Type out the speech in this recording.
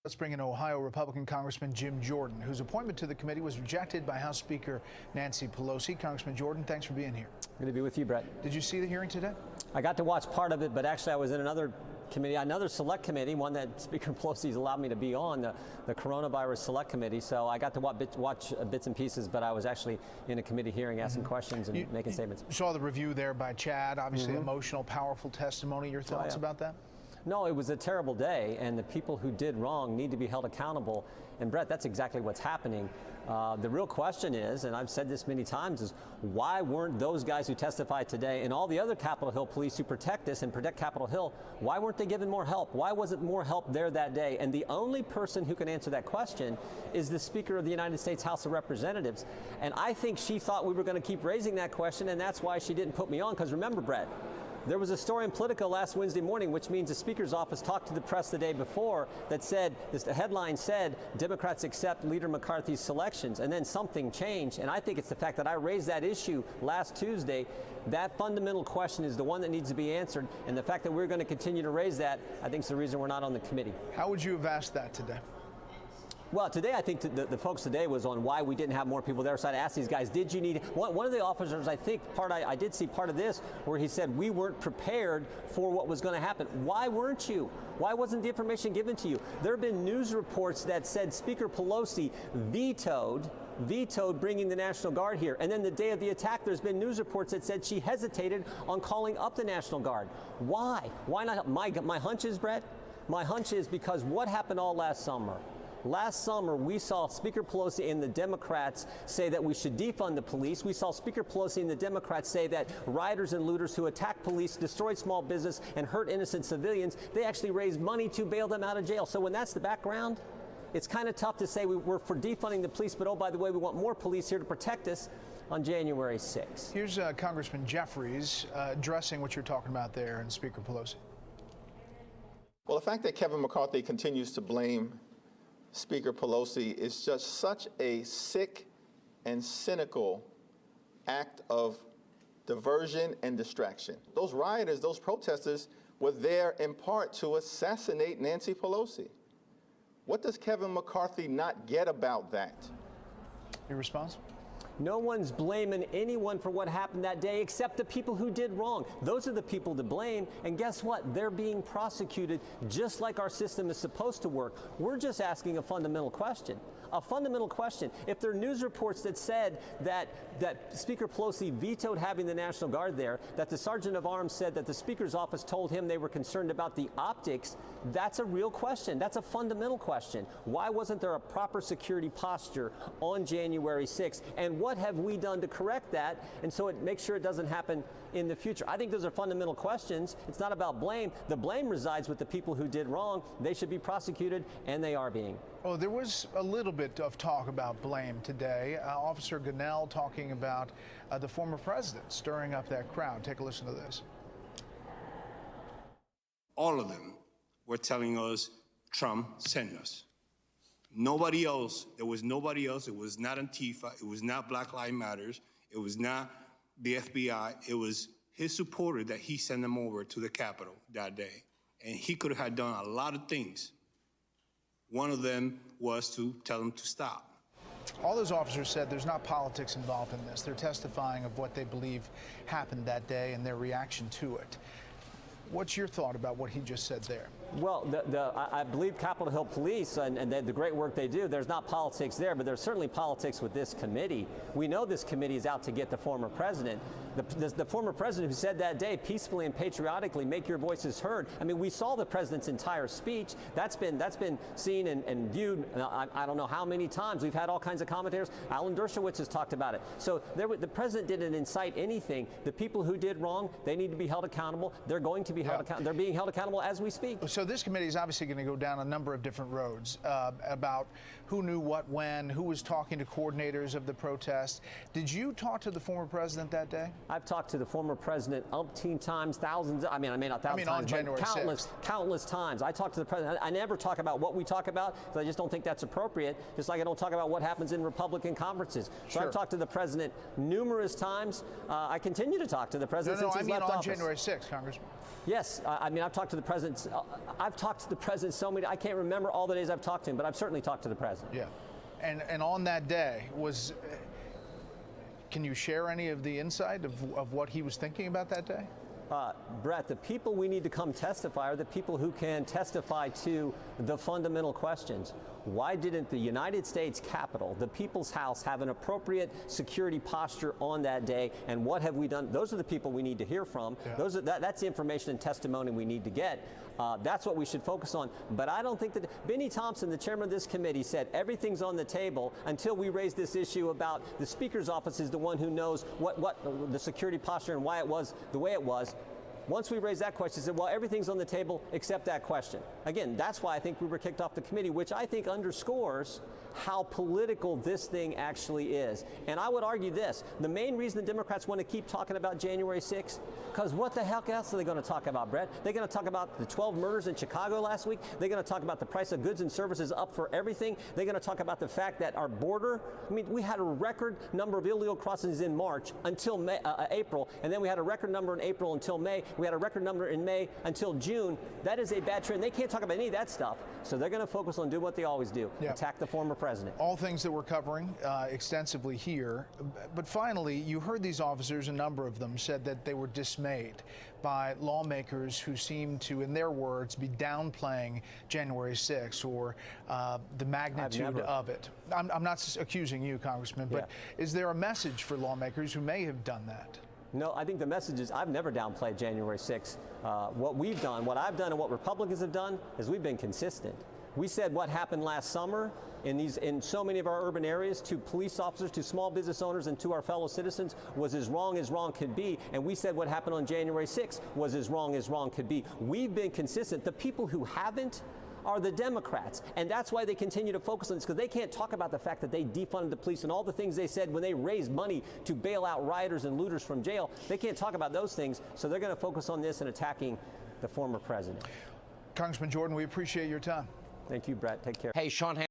Let's bring in Ohio Republican Congressman Jim Jordan, whose appointment to the committee was rejected by House Speaker Nancy Pelosi. Congressman Jordan, thanks for being here. Good to be with you, Brett. Did you see the hearing today? I got to watch part of it, but actually I was in another committee, another select committee, one that Speaker Pelosi has allowed me to be on, the Coronavirus Select Committee. So I got to watch bits and pieces, but I was actually in a committee hearing, asking questions and making statements. You saw the review there by Chad, obviously emotional, powerful testimony. Your thoughts about that? No, it was a terrible day, and the people who did wrong need to be held accountable. And Brett, that's exactly what's happening. The real question is, and I've said this many times, is why weren't those guys who testified today and all the other Capitol Hill police who protect us and protect Capitol Hill, why weren't they given more help? Why wasn't more help there that day? And the only person who can answer that question is the Speaker of the United States House of Representatives. And I think she thought we were going to keep raising that question, and that's why she didn't put me on. Because remember, Brett, there was a story in Politico last Wednesday morning, which means the Speaker's office talked to the press the day before that said, the headline said, Democrats accept Leader McCarthy's selections, and then something changed. And I think it's the fact that I raised that issue last Tuesday. That fundamental question is the one that needs to be answered, and the fact that we're going to continue to raise that, I think is the reason we're not on the committee. How would you have asked that today? Well, today I think the focus today was on why we didn't have more people there. So I asked these guys, did you need one of the officers? I think I did see part of this where he said we weren't prepared for what was going to happen. Why weren't you? Why wasn't the information given to you? There have been news reports that said Speaker Pelosi vetoed bringing the National Guard here. And then the day of the attack, there's been news reports that said she hesitated on calling up the National Guard. Why? Why not? My hunch is, Brett, my hunch is because what happened all last summer? Last summer, we saw Speaker Pelosi and the Democrats say that we should defund the police. We saw Speaker Pelosi and the Democrats say that rioters and looters who attack police, destroy small business, and hurt innocent civilians, they actually raised money to bail them out of jail. So when that's the background, it's kind of tough to say we're for defunding the police, but oh, by the way, we want more police here to protect us on January 6th. Here's Congressman Jeffries addressing what you're talking about there and Speaker Pelosi. Well, the fact that Kevin McCarthy continues to blame Speaker Pelosi is just such a sick and cynical act of diversion and distraction. Those rioters, those protesters were there in part to assassinate Nancy Pelosi. What does Kevin McCarthy not get about that? Your response? No one's blaming anyone for what happened that day except the people who did wrong. Those are the people to blame. And guess what? They're being prosecuted just like our system is supposed to work. We're just asking a fundamental question. A fundamental question. If there are news reports that said that Speaker Pelosi vetoed having the National Guard there, that the Sergeant of Arms said that the Speaker's office told him they were concerned about the optics, that's a real question. That's a fundamental question. Why wasn't there a proper security posture on January 6th? And what have we done to correct that and so it makes sure it doesn't happen in the future? I think those are fundamental questions. It's not about blame. The blame resides with the people who did wrong. They should be prosecuted, and they are being. Oh, there was a little bit of talk about blame today. Officer Gunnell talking about the former president stirring up that crowd. Take a listen to this. All of them were telling us Trump sent us. Nobody else, there was nobody else. It was not Antifa. It was not Black Lives Matters. It was not the FBI. It was his supporter that he sent them over to the Capitol that day. And he could have done a lot of things. One of them was to tell them to stop. All those officers said there's not politics involved in this. They're testifying of what they believe happened that day and their reaction to it. What's your thought about what he just said there? Well, I believe Capitol Hill Police and the great work they do, there's not politics there, but there's certainly politics with this committee. We know this committee is out to get the former president. The former president who said that day, peacefully and patriotically, make your voices heard. I mean, we saw the president's entire speech. That's been seen and viewed, I don't know how many times. We've had all kinds of commentators. Alan Dershowitz has talked about it. So the president didn't incite anything. The people who did wrong, they need to be held accountable. They're going to be held accountable. They're being held accountable as we speak. So this committee is obviously going to go down a number of different roads about who knew what when, who was talking to coordinators of the protest. Did you talk to the former president that day? I've talked to the former president umpteen times, thousands. I mean not thousands times, but countless times. I talked to the president. I never talk about what we talk about because I just don't think that's appropriate. Just like I don't talk about what happens in Republican conferences. So I've talked to the president numerous times. I continue to talk to the president since he's left office. On January 6th, Congressman. Yes, I mean I've talked to the president I've talked to the president so many, I can't remember all the days I've talked to him, but I've certainly talked to the president. Yeah. And on that day, can you share any of the insight of what he was thinking about that day? Brett, the people we need to come testify are the people who can testify to the fundamental questions. Why didn't the United States Capitol, the People's House, have an appropriate security posture on that day? And what have we done? Those are the people we need to hear from. Yeah. That's the information and testimony we need to get. That's what we should focus on. But I don't think that Benny Thompson, the chairman of this committee, said everything's on the table until we raise this issue about the Speaker's office is the one who knows what the security posture and why it was the way it was. Once we raised that question, he said, well, everything's on the table except that question. Again, that's why I think we were kicked off the committee, which I think underscores how political this thing actually is. And I would argue this, the main reason the Democrats want to keep talking about January 6th, because what the heck else are they going to talk about, Brett? They're going to talk about the 12 murders in Chicago last week. They're going to talk about the price of goods and services up for everything. They're going to talk about the fact that our border, we had a record number of illegal crossings in March until April, and then we had a record number in April until May. We had a record number in May until June. That is a bad trend. They can't talk about any of that stuff. So they're going to focus on doing what they always do, attack the former president. All things that we're covering extensively here. But finally, you heard these officers, a number of them, said that they were dismayed by lawmakers who seem to, in their words, be downplaying January 6th or the magnitude of it. I'm not accusing you, Congressman, but is there a message for lawmakers who may have done that? No, I think the message is I've never downplayed January 6th. What we've done, what I've done and what Republicans have done is we've been consistent. We said what happened last summer in so many of our urban areas to police officers, to small business owners, and to our fellow citizens was as wrong could be. And we said what happened on January 6th was as wrong could be. We've been consistent. The people who haven't are the Democrats. And that's why they continue to focus on this, because they can't talk about the fact that they defunded the police and all the things they said when they raised money to bail out rioters and looters from jail. They can't talk about those things, so they're going to focus on this and attacking the former president. Congressman Jordan, we appreciate your time. Thank you, Brett. Take care. Hey, Sean